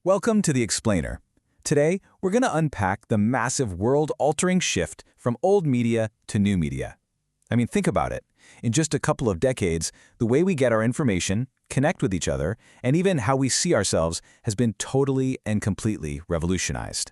Welcome to The Explainer. Today, we're going to unpack the massive world-altering shift from old media to new media. I mean, think about it. In just a couple of decades, the way we get our information, connect with each other, and even how we see ourselves has been totally and completely revolutionized.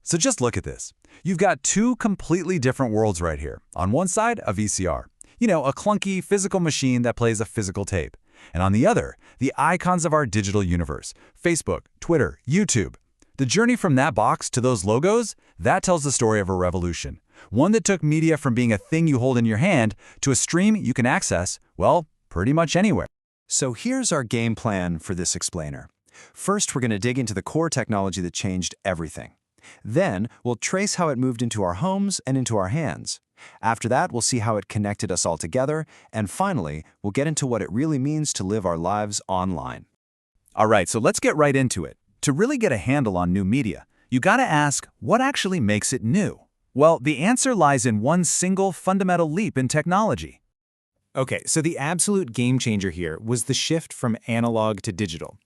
So just look at this. You've got two completely different worlds right here. On one side, a VCR. You know, a clunky physical machine that plays a physical tape. And on the other, the icons of our digital universe. Facebook, Twitter, YouTube. The journey from that box to those logos, that tells the story of a revolution. One that took media from being a thing you hold in your hand to a stream you can access, well, pretty much anywhere. So here's our game plan for this explainer. First, we're going to dig into the core technology that changed everything. Then, we'll trace how it moved into our homes and into our hands. After that, we'll see how it connected us all together. And finally, we'll get into what it really means to live our lives online. All right, so let's get right into it. To really get a handle on new media, you gotta ask, what actually makes it new? Well, the answer lies in one single fundamental leap in technology. Okay, so the absolute game changer here was the shift from analog to digital.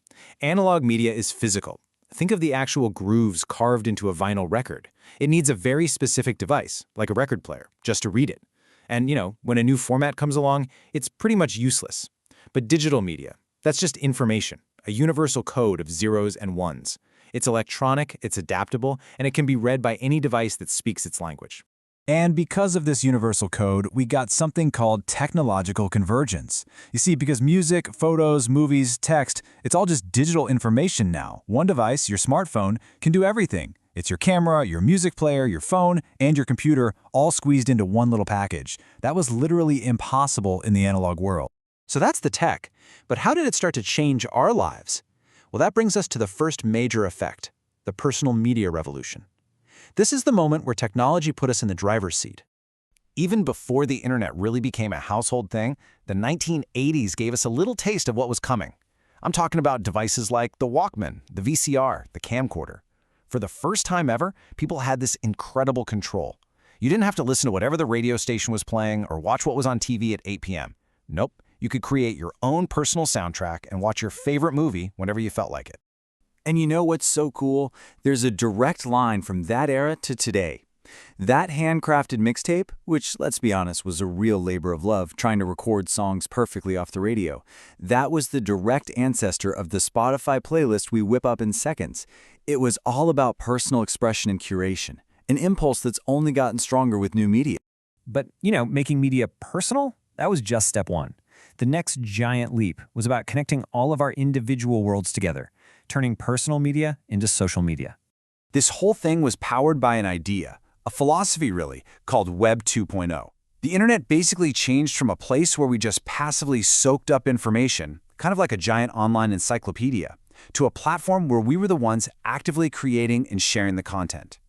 Analog media is physical. Think of the actual grooves carved into a vinyl record. It needs a very specific device, like a record player, just to read it. And, when a new format comes along, it's pretty much useless. But digital media, that's just information, a universal code of zeros and ones. It's electronic, it's adaptable, and it can be read by any device that speaks its language. And because of this universal code, we got something called technological convergence. You see, because music, photos, movies, text, it's all just digital information now. One device, your smartphone, can do everything. It's your camera, your music player, your phone, and your computer all squeezed into one little package. That was literally impossible in the analog world. So that's the tech. But how did it start to change our lives? Well, that brings us to the first major effect, the personal media revolution. This is the moment where technology put us in the driver's seat. Even before the internet really became a household thing, the 1980s gave us a little taste of what was coming. I'm talking about devices like the Walkman, the VCR, the camcorder. For the first time ever, people had this incredible control. You didn't have to listen to whatever the radio station was playing or watch what was on TV at 8 p.m. Nope, you could create your own personal soundtrack and watch your favorite movie whenever you felt like it. And you know what's so cool? There's a direct line from that era to today. That handcrafted mixtape, which, let's be honest, was a real labor of love trying to record songs perfectly off the radio, that was the direct ancestor of the Spotify playlist we whip up in seconds. It was all about personal expression and curation, an impulse that's only gotten stronger with new media. But, making media personal, that was just step one. The next giant leap was about connecting all of our individual worlds together, turning personal media into social media. This whole thing was powered by an idea, a philosophy really, called Web 2.0. The internet basically changed from a place where we just passively soaked up information, kind of like a giant online encyclopedia, to a platform where we were the ones actively creating and sharing the content.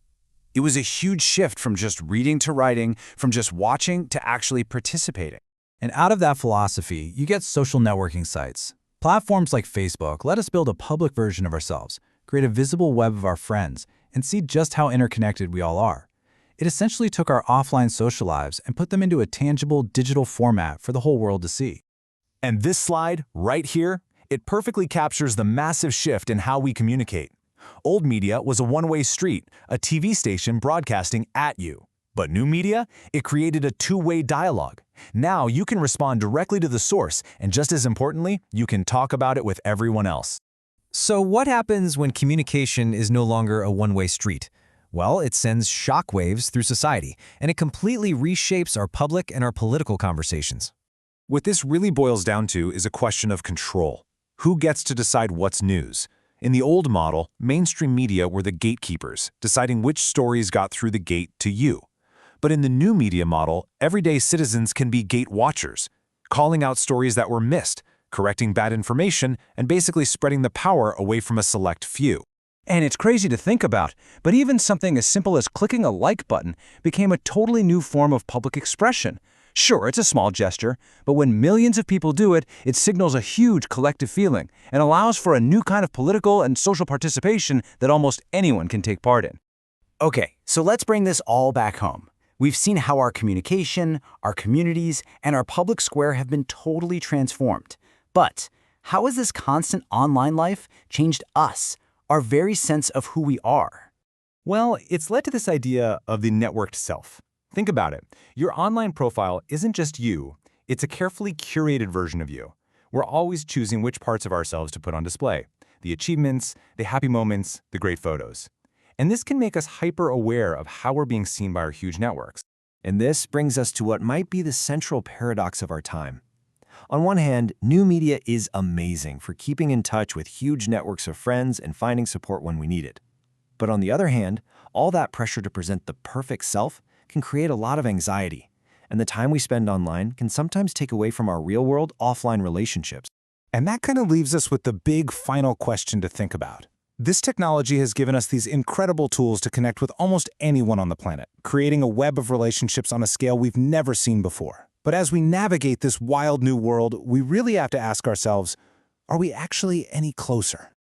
It was a huge shift from just reading to writing, from just watching to actually participating. And out of that philosophy, you get social networking sites. Platforms like Facebook let us build a public version of ourselves, create a visible web of our friends, and see just how interconnected we all are. It essentially took our offline social lives and put them into a tangible digital format for the whole world to see. And this slide, right here, it perfectly captures the massive shift in how we communicate. Old media was a one-way street, a TV station broadcasting at you. But new media, it created a two-way dialogue. Now you can respond directly to the source, and just as importantly, you can talk about it with everyone else. So what happens when communication is no longer a one-way street? Well, it sends shockwaves through society, and it completely reshapes our public and our political conversations. What this really boils down to is a question of control. Who gets to decide what's news? In the old model, mainstream media were the gatekeepers, deciding which stories got through the gate to you. But in the new media model, everyday citizens can be gate watchers, calling out stories that were missed, correcting bad information, and basically spreading the power away from a select few. And it's crazy to think about, but even something as simple as clicking a like button became a totally new form of public expression. Sure, it's a small gesture, but when millions of people do it, it signals a huge collective feeling and allows for a new kind of political and social participation that almost anyone can take part in. Okay, so let's bring this all back home. We've seen how our communication, our communities, and our public square have been totally transformed. But how has this constant online life changed us, our very sense of who we are. Well, it's led to this idea of the networked self. Think about it. Your online profile isn't just you, it's a carefully curated version of you. We're always choosing which parts of ourselves to put on display: the achievements, the happy moments, the great photos. And this can make us hyper-aware of how we're being seen by our huge networks. And this brings us to what might be the central paradox of our time. On one hand, new media is amazing for keeping in touch with huge networks of friends and finding support when we need it. But on the other hand, all that pressure to present the perfect self can create a lot of anxiety, and the time we spend online can sometimes take away from our real-world offline relationships. And that kind of leaves us with the big final question to think about. This technology has given us these incredible tools to connect with almost anyone on the planet, creating a web of relationships on a scale we've never seen before. But as we navigate this wild new world, we really have to ask ourselves, are we actually any closer?